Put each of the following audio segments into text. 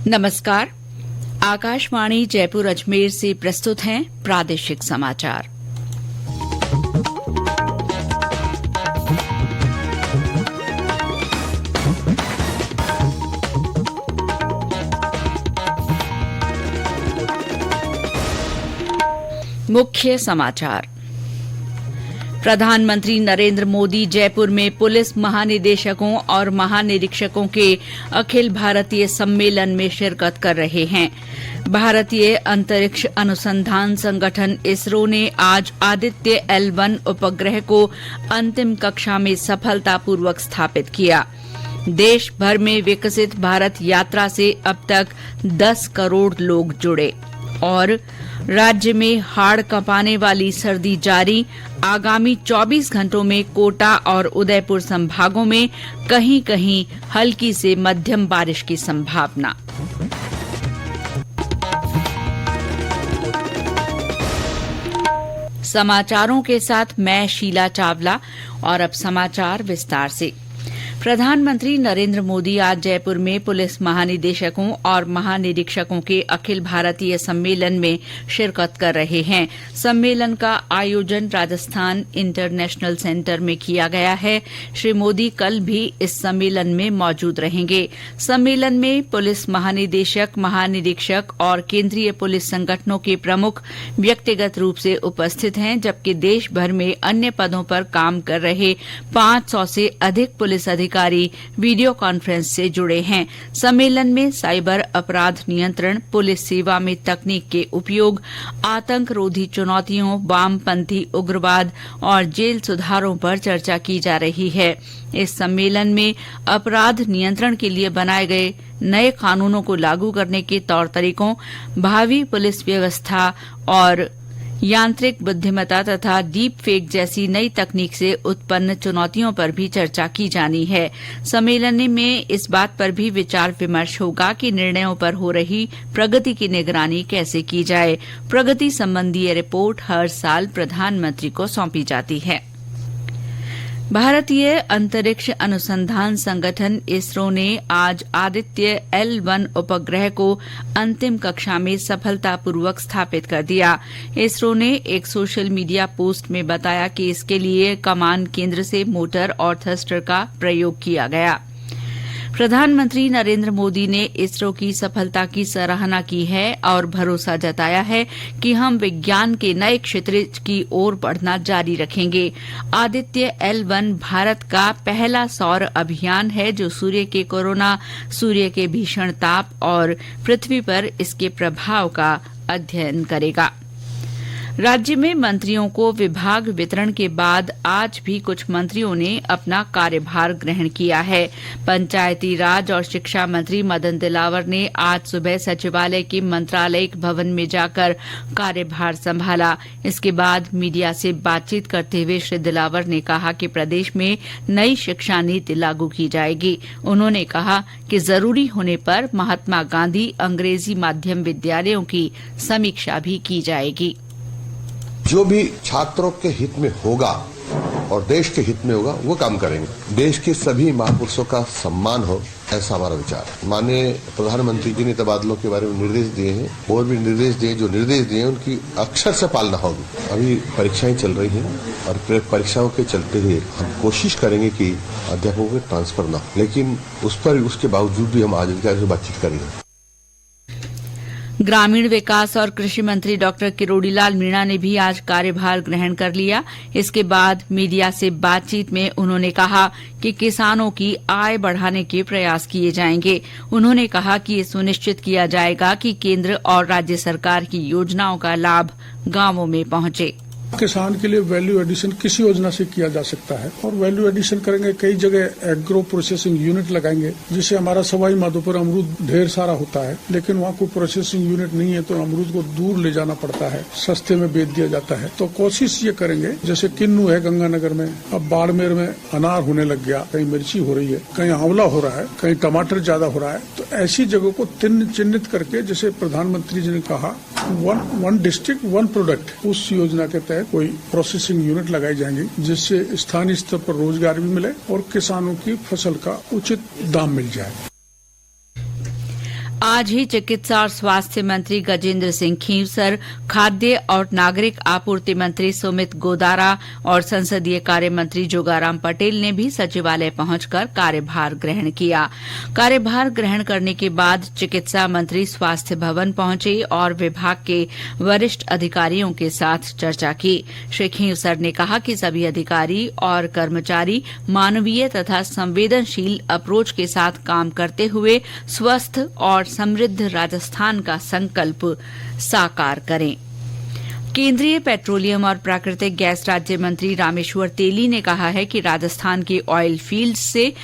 नमस्कार। आकाशवाणी जयपुर अजमेर से प्रस्तुत हैं प्रादेशिक समाचार। मुख्य समाचार। प्रधानमंत्री नरेंद्र मोदी जयपुर में पुलिस महानिदेशकों और महानिरीक्षकों के अखिल भारतीय सम्मेलन में शिरकत कर रहे हैं। भारतीय अंतरिक्ष अनुसंधान संगठन इसरो ने आज आदित्य L1 उपग्रह को अंतिम कक्षा में सफलतापूर्वक स्थापित किया। देश भर में विकसित भारत यात्रा से अब तक 10 करोड़ लोग जुड़े और राज्य में हाड़ कंपाने वाली सर्दी जारी। आगामी 24 घंटों में कोटा और उदयपुर संभागों में कहीं कहीं हल्की से मध्यम बारिश की संभावना। समाचारों के साथ मैं शीला चावला और अब समाचार विस्तार से। प्रधानमंत्री नरेंद्र मोदी आज जयपुर में पुलिस महानिदेशकों और महानिरीक्षकों के अखिल भारतीय सम्मेलन में शिरकत कर रहे हैं। सम्मेलन का आयोजन राजस्थान इंटरनेशनल सेंटर में किया गया है। श्री मोदी कल भी इस सम्मेलन में मौजूद रहेंगे। सम्मेलन में पुलिस महानिदेशक, महानिरीक्षक और केंद्रीय पुलिस संगठनों के प्रमुख व्यक्तिगत रूप से उपस्थित हैं, जबकि देश भर में अन्य पदों पर काम कर रहे 500 से अधिक पुलिस अधिकारी वीडियो कॉन्फ्रेंस से जुड़े हैं। सम्मेलन में साइबर अपराध नियंत्रण, पुलिस सेवा में तकनीक के उपयोग, आतंक रोधी चुनौतियों, वामपंथी उग्रवाद और जेल सुधारों पर चर्चा की जा रही है। इस सम्मेलन में अपराध नियंत्रण के लिए बनाए गए नए कानूनों को लागू करने के तौर तरीकों, भावी पुलिस व्यवस्था और यांत्रिक बुद्धिमत्ता तथा डीप फेक जैसी नई तकनीक से उत्पन्न चुनौतियों पर भी चर्चा की जानी है। सम्मेलन में इस बात पर भी विचार विमर्श होगा कि निर्णयों पर हो रही प्रगति की निगरानी कैसे की जाए। प्रगति संबंधी रिपोर्ट हर साल प्रधानमंत्री को सौंपी जाती है। भारतीय अंतरिक्ष अनुसंधान संगठन इसरो ने आज आदित्य L1 उपग्रह को अंतिम कक्षा में सफलतापूर्वक स्थापित कर दिया। इसरो ने एक सोशल मीडिया पोस्ट में बताया कि इसके लिए कमांड केंद्र से मोटर और थ्रस्टर का प्रयोग किया गया। प्रधानमंत्री नरेंद्र मोदी ने इसरो की सफलता की सराहना की है और भरोसा जताया है कि हम विज्ञान के नए क्षेत्र की ओर बढ़ना जारी रखेंगे। आदित्य L1 भारत का पहला सौर अभियान है जो सूर्य के कोरोना, सूर्य के भीषण ताप और पृथ्वी पर इसके प्रभाव का अध्ययन करेगा। राज्य में मंत्रियों को विभाग वितरण के बाद आज भी कुछ मंत्रियों ने अपना कार्यभार ग्रहण किया है। पंचायती राज और शिक्षा मंत्री मदन दिलावर ने आज सुबह सचिवालय के मंत्रालयिक भवन में जाकर कार्यभार संभाला। इसके बाद मीडिया से बातचीत करते हुए श्री दिलावर ने कहा कि प्रदेश में नई शिक्षा नीति लागू की जाएगी। उन्होंने कहा कि जरूरी होने पर महात्मा गांधी अंग्रेजी माध्यम विद्यालयों की समीक्षा भी की जाएगी। जो भी छात्रों के हित में होगा और देश के हित में होगा वो काम करेंगे। देश के सभी महापुरुषों का सम्मान हो, ऐसा हमारा विचार है। माननीय प्रधानमंत्री जी ने तबादलों के बारे में निर्देश दिए हैं और भी निर्देश दिए। जो निर्देश दिए उनकी अक्षर से पालना होगी। अभी परीक्षाएं चल रही हैं और परीक्षाओं के चलते हुए हम कोशिश करेंगे कि अध्यापकों के ट्रांसफर न हो, लेकिन उसके बावजूद भी हम आज अधिकारियों से बातचीत करेंगे। ग्रामीण विकास और कृषि मंत्री डॉक्टर किरोड़ीलाल मीणा ने भी आज कार्यभार ग्रहण कर लिया। इसके बाद मीडिया से बातचीत में उन्होंने कहा कि किसानों की आय बढ़ाने के प्रयास किए जाएंगे। उन्होंने कहा कि ये सुनिश्चित किया जाएगा कि केंद्र और राज्य सरकार की योजनाओं का लाभ गांवों में पहुंचे। किसान के लिए वैल्यू एडिशन किसी योजना से किया जा सकता है और वैल्यू एडिशन करेंगे। कई जगह एग्रो प्रोसेसिंग यूनिट लगाएंगे, जिससे हमारा सवाई माधोपुर अमरूद ढेर सारा होता है, लेकिन वहाँ कोई प्रोसेसिंग यूनिट नहीं है तो अमरूद को दूर ले जाना पड़ता है, सस्ते में बेच दिया जाता है। तो कोशिश ये करेंगे, जैसे किन्नू है गंगानगर में, अब बाड़मेर में अनार होने लग गया, कहीं मिर्ची हो रही है, कहीं आंवला हो रहा है, कहीं टमाटर ज्यादा हो रहा है। तो ऐसी जगहों को चिन्हित करके, जैसे प्रधानमंत्री जी ने कहा, वन डिस्ट्रिक्ट वन प्रोडक्ट, उस योजना के तहत कोई प्रोसेसिंग यूनिट लगाई जाएंगी, जिससे स्थानीय स्तर पर रोजगार भी मिले और किसानों की फसल का उचित दाम मिल जाए। आज ही चिकित्सा और स्वास्थ्य मंत्री गजेंद्र सिंह खींवसर, खाद्य और नागरिक आपूर्ति मंत्री सुमित गोदारा और संसदीय कार्य मंत्री जोगाराम पटेल ने भी सचिवालय पहुंचकर कार्यभार ग्रहण किया। कार्यभार ग्रहण करने के बाद चिकित्सा मंत्री स्वास्थ्य भवन पहुंचे और विभाग के वरिष्ठ अधिकारियों के साथ चर्चा की। श्री खींवसर ने कहा कि सभी अधिकारी और कर्मचारी मानवीय तथा संवेदनशील अप्रोच के साथ काम करते हुए स्वस्थ और समृद्ध राजस्थान का संकल्प साकार करें। केंद्रीय पेट्रोलियम और प्राकृतिक गैस राज्य मंत्री रामेश्वर तेली ने कहा है कि राजस्थान के ऑयल फील्ड्स से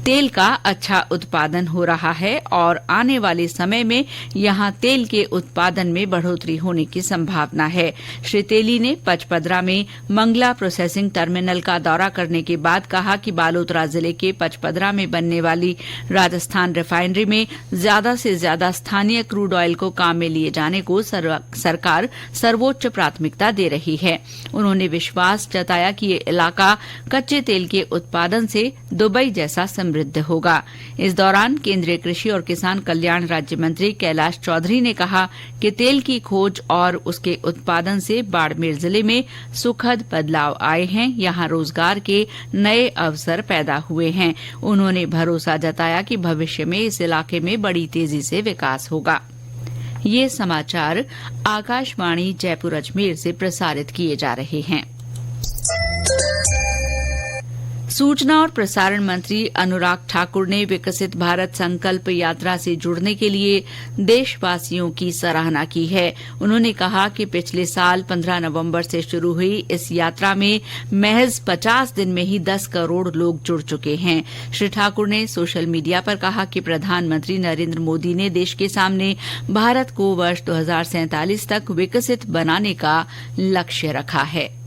तेल का अच्छा उत्पादन हो रहा है और आने वाले समय में यहां तेल के उत्पादन में बढ़ोतरी होने की संभावना है। श्री तेली ने पचपदरा में मंगला प्रोसेसिंग टर्मिनल का दौरा करने के बाद कहा कि बालोतरा जिले के पचपदरा में बनने वाली राजस्थान रिफाइनरी में ज्यादा से ज्यादा स्थानीय क्रूड ऑयल को काम में लिए जाने को सरकार सर्वोच्च प्राथमिकता दे रही है। उन्होंने विश्वास जताया कि ये इलाका कच्चे तेल के उत्पादन से दुबई जैसा समृद्ध होगा। इस दौरान केंद्रीय कृषि और किसान कल्याण राज्य मंत्री कैलाश चौधरी ने कहा कि तेल की खोज और उसके उत्पादन से बाड़मेर जिले में सुखद बदलाव आए हैं। यहां रोजगार के नए अवसर पैदा हुए हैं। उन्होंने भरोसा जताया कि भविष्य में इस इलाके में बड़ी तेजी से विकास होगा। ये समाचार आकाशवाणी जयपुर अजमेर से प्रसारित किए जा रहे हैं। सूचना और प्रसारण मंत्री अनुराग ठाकुर ने विकसित भारत संकल्प यात्रा से जुड़ने के लिए देशवासियों की सराहना की है। उन्होंने कहा कि पिछले साल 15 नवंबर से शुरू हुई इस यात्रा में महज 50 दिन में ही 10 करोड़ लोग जुड़ चुके हैं। श्री ठाकुर ने सोशल मीडिया पर कहा कि प्रधानमंत्री नरेंद्र मोदी ने देश के सामने भारत को वर्ष 2047 तक विकसित बनाने का लक्ष्य रखा है।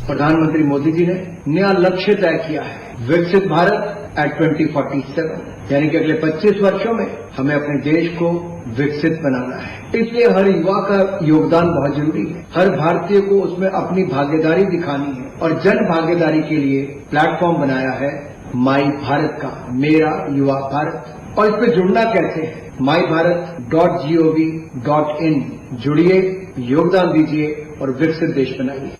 प्रधानमंत्री मोदी जी ने नया लक्ष्य तय किया है, विकसित भारत एट 2047, यानी कि अगले 25 वर्षों में हमें अपने देश को विकसित बनाना है। इसलिए हर युवा का योगदान बहुत जरूरी है। हर भारतीय को उसमें अपनी भागीदारी दिखानी है और जन भागीदारी के लिए प्लेटफॉर्म बनाया है माई भारत का, मेरा युवा भारत। और इस पर जुड़ना कैसे है? mybharat.gov.in जुड़िए, योगदान दीजिए और विकसित देश बनाइए।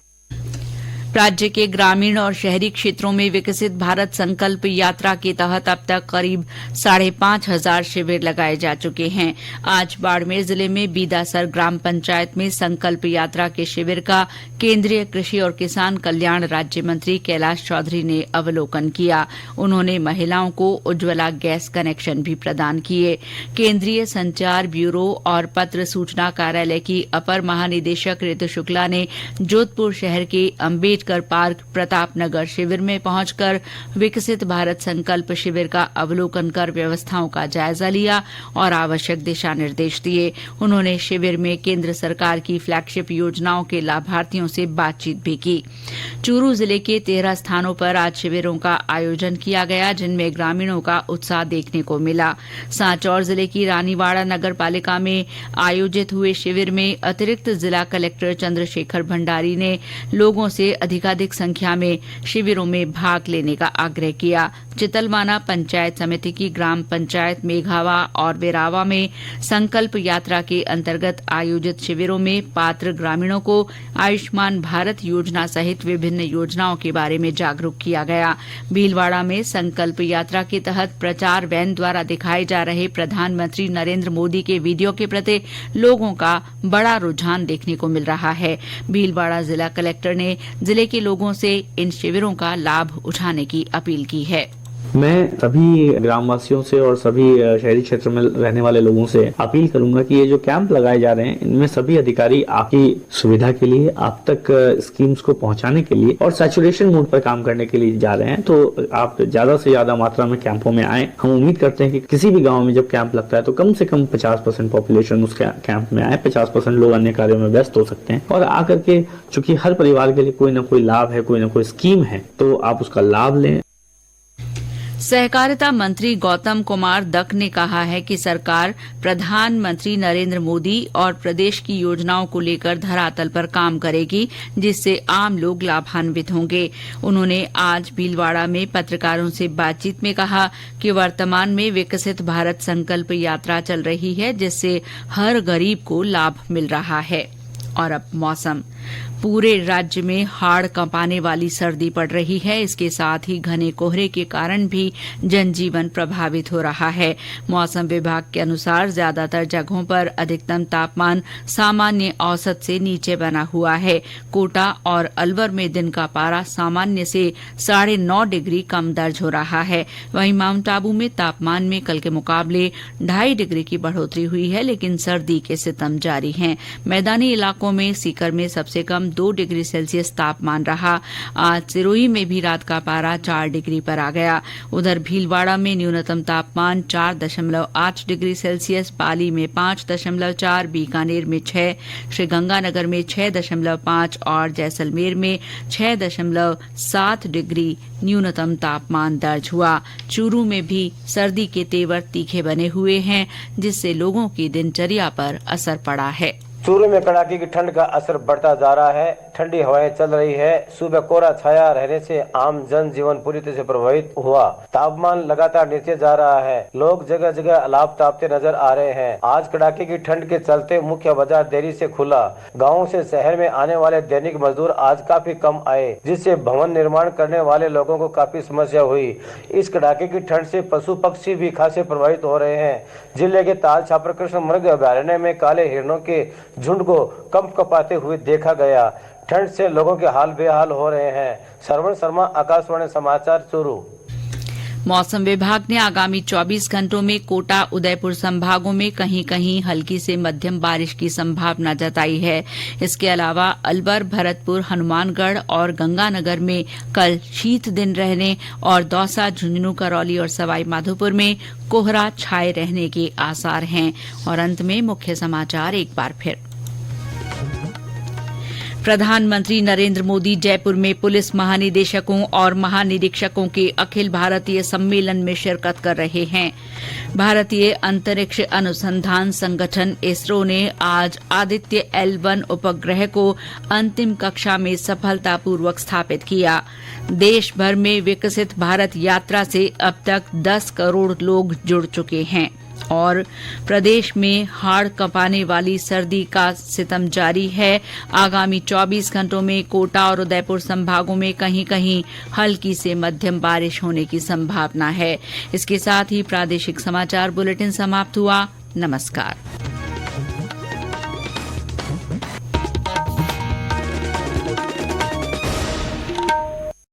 राज्य के ग्रामीण और शहरी क्षेत्रों में विकसित भारत संकल्प यात्रा के तहत अब तक करीब 5,500 शिविर लगाए जा चुके हैं। आज बाड़मेर जिले में बीदासर ग्राम पंचायत में संकल्प यात्रा के शिविर का केंद्रीय कृषि और किसान कल्याण राज्य मंत्री कैलाश चौधरी ने अवलोकन किया। उन्होंने महिलाओं को उज्ज्वला गैस कनेक्शन भी प्रदान किए। केंद्रीय संचार ब्यूरो और पत्र सूचना कार्यालय की अपर महानिदेशक ऋतु शुक्ला ने जोधपुर शहर के अम्बेडकर पार्क प्रतापनगर शिविर में पहुंचकर विकसित भारत संकल्प शिविर का अवलोकन कर व्यवस्थाओं का जायजा लिया और आवश्यक दिशा निर्देश दिए। उन्होंने शिविर में केंद्र सरकार की फ्लैगशिप योजनाओं के लाभार्थियों से बातचीत भी की। चूरू जिले के 13 स्थानों पर आज शिविरों का आयोजन किया गया, जिनमें ग्रामीणों का उत्साह देखने को मिला। सांचौर जिले की रानीवाड़ा नगर पालिका में आयोजित हुए शिविर में अतिरिक्त जिला कलेक्टर चंद्रशेखर भंडारी ने लोगों से अधिकाधिक संख्या में शिविरों में भाग लेने का आग्रह किया। चितलवाना पंचायत समिति की ग्राम पंचायत मेघावा और वेरावा में संकल्प यात्रा के अंतर्गत आयोजित शिविरों में पात्र ग्रामीणों को आयुष्मान भारत योजना सहित विभिन्न योजनाओं के बारे में जागरूक किया गया। भीलवाड़ा में संकल्प यात्रा के तहत प्रचार वैन द्वारा दिखाए जा रहे प्रधानमंत्री नरेंद्र मोदी के वीडियो के प्रति लोगों का बड़ा रुझान देखने को मिल रहा है। भीलवाड़ा जिला कलेक्टर ने जिले के लोगों से इन शिविरों का लाभ उठाने की अपील की है। मैं सभी ग्रामवासियों से और सभी शहरी क्षेत्र में रहने वाले लोगों से अपील करूंगा कि ये जो कैंप लगाए जा रहे हैं, इनमें सभी अधिकारी आपकी सुविधा के लिए, आप तक स्कीम्स को पहुंचाने के लिए और सैचुरेशन मोड पर काम करने के लिए जा रहे हैं। तो आप ज्यादा से ज्यादा मात्रा में कैंपों में आए। हम उम्मीद करते हैं कि किसी भी गाँव में जब कैंप लगता है तो कम से कम 50% पॉपुलेशन उस कैंप में आए, 50% लोग अन्य कार्यों में व्यस्त हो सकते हैं और आकर के, चूंकि हर परिवार के लिए कोई ना कोई लाभ है, कोई ना कोई स्कीम है, तो आप उसका लाभ लें। सहकारिता मंत्री गौतम कुमार दक ने कहा है कि सरकार प्रधानमंत्री नरेंद्र मोदी और प्रदेश की योजनाओं को लेकर धरातल पर काम करेगी, जिससे आम लोग लाभान्वित होंगे। उन्होंने आज भीलवाड़ा में पत्रकारों से बातचीत में कहा कि वर्तमान में विकसित भारत संकल्प यात्रा चल रही है, जिससे हर गरीब को लाभ मिल रहा है। और अब मौसम। पूरे राज्य में हाड़ कंपाने वाली सर्दी पड़ रही है। इसके साथ ही घने कोहरे के कारण भी जनजीवन प्रभावित हो रहा है। मौसम विभाग के अनुसार ज्यादातर जगहों पर अधिकतम तापमान सामान्य औसत से नीचे बना हुआ है। कोटा और अलवर में दिन का पारा सामान्य से 9.5 डिग्री कम दर्ज हो रहा है। वहीं माउंट आबू में तापमान में कल के मुकाबले 2.5 डिग्री की बढ़ोतरी हुई है, लेकिन सर्दी के सितम जारी हैं। मैदानी इलाकों में सीकर में सबसे कम 2 डिग्री सेल्सियस तापमान रहा। आज सिरोही में भी रात का पारा 4 डिग्री पर आ गया। उधर भीलवाड़ा में न्यूनतम तापमान 4.8 डिग्री सेल्सियस, पाली में 5.4, बीकानेर में 6, श्रीगंगानगर में 6.5 और जैसलमेर में 6.7 डिग्री न्यूनतम तापमान दर्ज हुआ। चूरू में भी सर्दी के तेवर तीखे बने हुए हैं, जिससे लोगों की दिनचर्या पर असर पड़ा है। चूरू में कड़ाके की ठंड का असर बढ़ता जा रहा है। ठंडी हवाएं चल रही है। सुबह कोहरा छाया रहने से आम जन जीवन पूरी तरह से प्रभावित हुआ। तापमान लगातार नीचे जा रहा है। लोग जगह जगह अलाप तापते नजर आ रहे हैं। आज कड़ाके की ठंड के चलते मुख्य बाजार देरी से खुला। गाँव से शहर में आने वाले दैनिक मजदूर आज काफी कम आए, जिससे भवन निर्माण करने वाले लोगों को काफी समस्या हुई। इस कड़ाके की ठंड से पशु पक्षी भी खासे प्रभावित हो रहे हैं। जिले के ताल छापर कृष्ण मृग अभयारण्य में काले हिरणों के झुंड को कंपकपाते हुए देखा गया। ठंड से लोगों के हाल बेहाल हो रहे हैं। श्रवण शर्मा, आकाशवाणी समाचार, चूरू। मौसम विभाग ने आगामी 24 घंटों में कोटा, उदयपुर संभागों में कहीं कहीं हल्की से मध्यम बारिश की संभावना जताई है। इसके अलावा अलवर, भरतपुर, हनुमानगढ़ और गंगानगर में कल शीत दिन रहने और दौसा, झुंझुनू, करौली और सवाई माधोपुर में कोहरा छाये रहने के आसार हैं। और अंत में मुख्य समाचार एक बार फिर। प्रधानमंत्री नरेंद्र मोदी जयपुर में पुलिस महानिदेशकों और महानिरीक्षकों के अखिल भारतीय सम्मेलन में शिरकत कर रहे हैं। भारतीय अंतरिक्ष अनुसंधान संगठन इसरो ने आज आदित्य L1 उपग्रह को अंतिम कक्षा में सफलतापूर्वक स्थापित किया। देश भर में विकसित भारत यात्रा से अब तक 10 करोड़ लोग जुड़ चुके हैं। और प्रदेश में हाड़ कंपाने वाली सर्दी का सितम जारी है। आगामी 24 घंटों में कोटा और उदयपुर संभागों में कहीं कहीं हल्की से मध्यम बारिश होने की संभावना है। इसके साथ ही प्रादेशिक समाचार बुलेटिन समाप्त हुआ। नमस्कार।